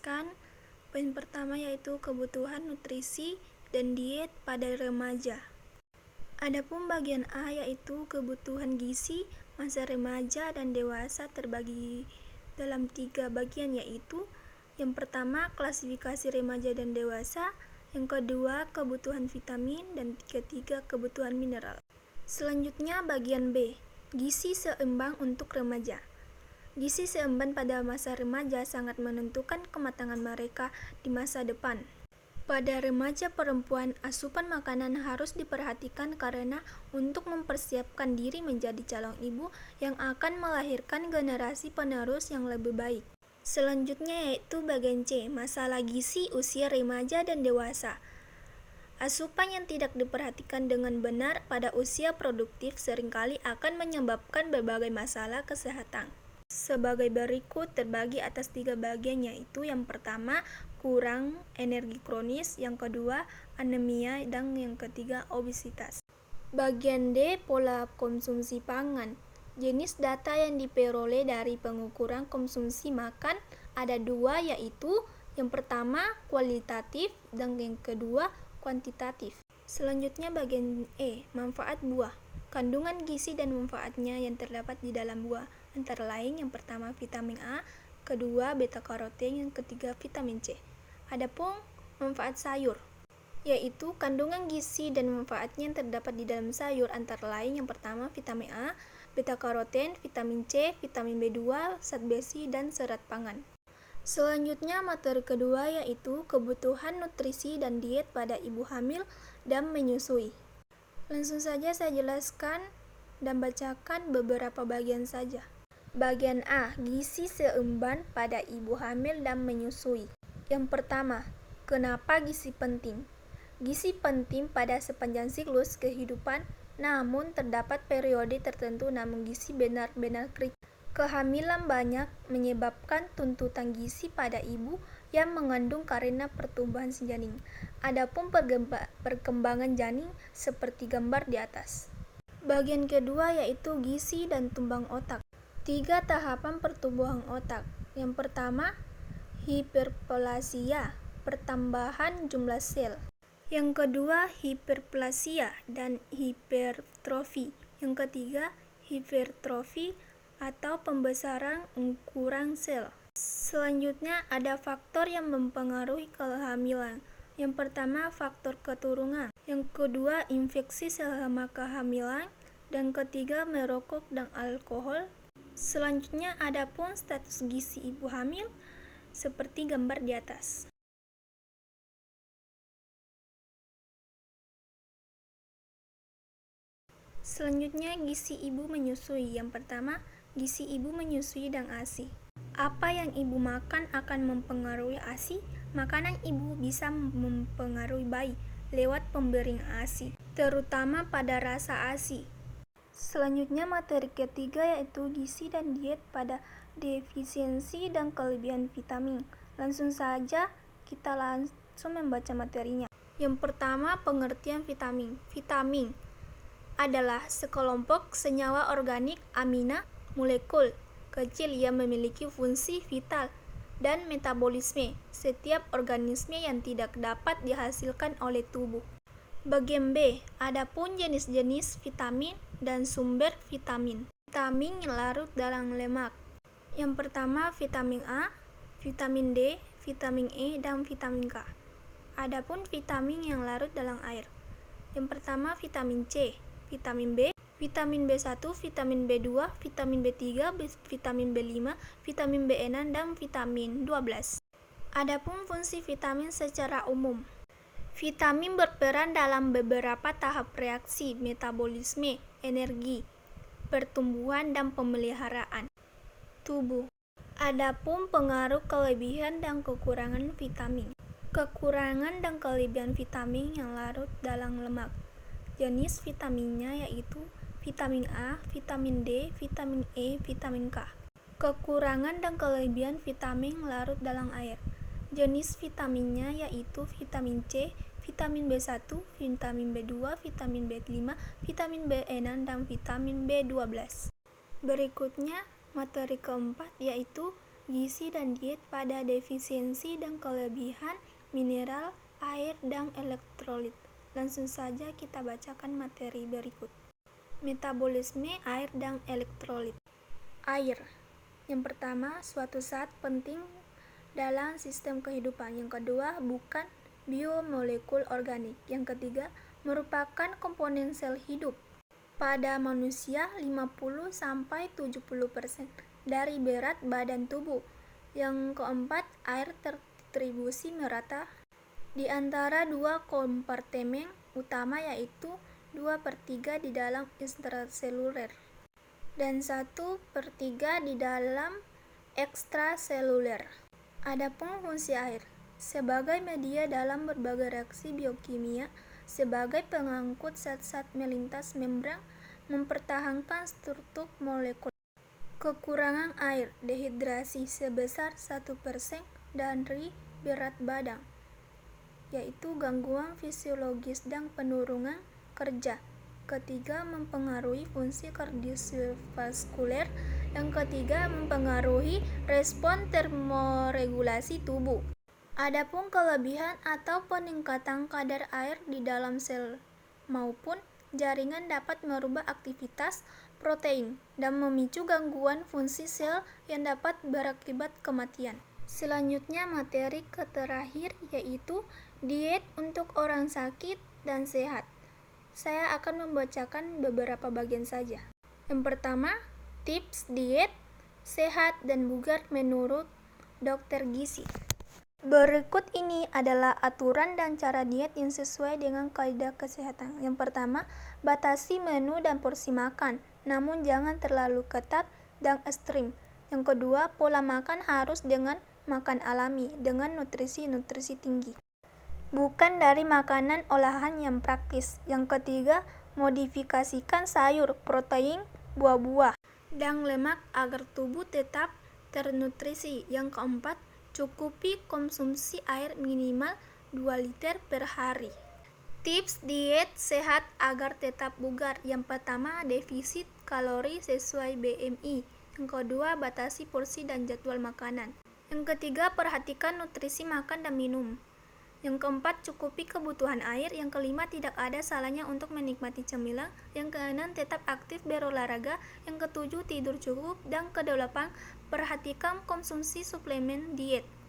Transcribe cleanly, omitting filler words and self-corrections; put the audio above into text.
jelaskan poin pertama yaitu kebutuhan nutrisi dan diet pada remaja. Adapun bagian A yaitu kebutuhan gizi masa remaja dan dewasa terbagi dalam 3 bagian yaitu yang pertama klasifikasi remaja dan dewasa, yang kedua kebutuhan vitamin, dan ketiga kebutuhan mineral. Selanjutnya bagian B, gizi seimbang untuk remaja. Gizi seimbang pada masa remaja sangat menentukan kematangan mereka di masa depan. Pada remaja perempuan, asupan makanan harus diperhatikan karena untuk mempersiapkan diri menjadi calon ibu yang akan melahirkan generasi penerus yang lebih baik. Selanjutnya yaitu bagian C, masalah gizi usia remaja dan dewasa. Asupan yang tidak diperhatikan dengan benar pada usia produktif seringkali akan menyebabkan berbagai masalah kesehatan. Sebagai berikut terbagi atas 3 bagian yaitu yang pertama kurang energi kronis, yang kedua anemia, dan yang ketiga obesitas. Bagian D, pola konsumsi pangan. Jenis data yang diperoleh dari pengukuran konsumsi makan ada 2 yaitu yang pertama kualitatif dan yang kedua kuantitatif. Selanjutnya bagian E, manfaat buah. Kandungan gizi dan manfaatnya yang terdapat di dalam buah antara lain yang pertama vitamin A, kedua beta karoten, yang ketiga vitamin C. Adapun manfaat sayur yaitu kandungan gizi dan manfaatnya yang terdapat di dalam sayur antara lain yang pertama vitamin A, beta karoten, vitamin C, vitamin B2, zat besi, dan serat pangan. Selanjutnya materi kedua yaitu kebutuhan nutrisi dan diet pada ibu hamil dan menyusui. Langsung saja saya jelaskan dan bacakan beberapa bagian saja. Bagian A, gizi seimbang pada ibu hamil dan menyusui. Yang pertama, kenapa gizi penting? Gizi penting pada sepanjang siklus kehidupan, namun terdapat periode tertentu namun gizi benar-benar kritis. Kehamilan banyak menyebabkan tuntutan gizi pada ibu yang mengandung karena pertumbuhan si janin. Adapun perkembangan janin seperti gambar di atas. Bagian kedua yaitu gizi dan tumbang otak. 3 tahapan pertumbuhan otak. Yang pertama, hiperplasia, pertambahan jumlah sel. Yang kedua, hiperplasia dan hipertrofi. Yang ketiga, hipertrofi atau pembesaran ukuran sel. Selanjutnya ada faktor yang mempengaruhi kehamilan. Yang pertama faktor keturunan, yang kedua infeksi selama kehamilan, dan ketiga merokok dan alkohol. Selanjutnya ada pun status gizi ibu hamil seperti gambar di atas. Selanjutnya gizi ibu menyusui. Yang pertama gizi ibu menyusui dan ASI. Apa yang ibu makan akan mempengaruhi ASI. Makanan ibu bisa mempengaruhi bayi lewat pemberian ASI, terutama pada rasa ASI. Selanjutnya materi ketiga yaitu gizi dan diet pada defisiensi dan kelebihan vitamin. Langsung saja kita langsung membaca materinya. Yang pertama pengertian vitamin. Vitamin adalah sekelompok senyawa organik amina molekul kecil yang memiliki fungsi vital dan metabolisme setiap organisme yang tidak dapat dihasilkan oleh tubuh. Bagian B, adapun jenis-jenis vitamin dan sumber vitamin. Vitamin yang larut dalam lemak. Yang pertama vitamin A, vitamin D, vitamin E, dan vitamin K. Adapun vitamin yang larut dalam air. Yang pertama vitamin C, vitamin B, vitamin B1, vitamin B2, vitamin B3, vitamin B5, vitamin B6, dan vitamin 12. Adapun fungsi vitamin secara umum. Vitamin berperan dalam beberapa tahap reaksi metabolisme, energi, pertumbuhan, dan pemeliharaan tubuh. Adapun pengaruh kelebihan dan kekurangan vitamin. Kekurangan dan kelebihan vitamin yang larut dalam lemak. Jenis vitaminnya yaitu vitamin A, vitamin D, vitamin E, vitamin K. Kekurangan dan kelebihan vitamin larut dalam air. Jenis vitaminnya yaitu vitamin C, vitamin B1, vitamin B2, vitamin B5, vitamin B6, dan vitamin B12. Berikutnya materi keempat yaitu gizi dan diet pada defisiensi dan kelebihan mineral, air, dan elektrolit. Langsung saja kita bacakan materi berikut. Metabolisme air dan elektrolit. Air. Yang pertama, suatu zat penting dalam sistem kehidupan. Yang kedua, bukan biomolekul organik. Yang ketiga, merupakan komponen sel hidup. Pada manusia, 50-70% dari berat badan tubuh. Yang keempat, air terdistribusi merata di antara dua kompartemen utama, yaitu 2/3 di dalam intraseluler dan 1/3 di dalam ekstraseluler. Adapun fungsi air sebagai media dalam berbagai reaksi biokimia, sebagai pengangkut zat-zat melintas membran, mempertahankan struktur molekul. Kekurangan air, dehidrasi sebesar 1% dari berat badan, yaitu gangguan fisiologis dan penurunan kerja. Ketiga, mempengaruhi fungsi kardiovaskuler. Yang ketiga, mempengaruhi respon termoregulasi tubuh. Adapun kelebihan atau peningkatan kadar air di dalam sel maupun jaringan dapat merubah aktivitas protein dan memicu gangguan fungsi sel yang dapat berakibat kematian. Selanjutnya materi terakhir, yaitu diet untuk orang sakit dan sehat. Saya akan membacakan beberapa bagian saja. Yang pertama, tips diet sehat dan bugar menurut Dr. Gizi. Berikut ini adalah aturan dan cara diet yang sesuai dengan kaidah kesehatan. Yang pertama, batasi menu dan porsi makan, namun jangan terlalu ketat dan ekstrim. Yang kedua, pola makan harus dengan makan alami dengan nutrisi tinggi, bukan dari makanan olahan yang praktis. Yang ketiga, modifikasikan sayur, protein, buah-buah, dan lemak agar tubuh tetap ternutrisi. Yang keempat, cukupi konsumsi air minimal 2 liter per hari. Tips diet sehat agar tetap bugar. Yang pertama, defisit kalori sesuai BMI. Yang kedua, batasi porsi dan jadwal makanan. Yang ketiga, perhatikan nutrisi makan dan minum. Yang keempat, cukupi kebutuhan air. Yang kelima, tidak ada salahnya untuk menikmati cemilan. Yang keenam, tetap aktif berolahraga. Yang ketujuh, tidur cukup. Dan kedelapan, perhatikan konsumsi suplemen diet.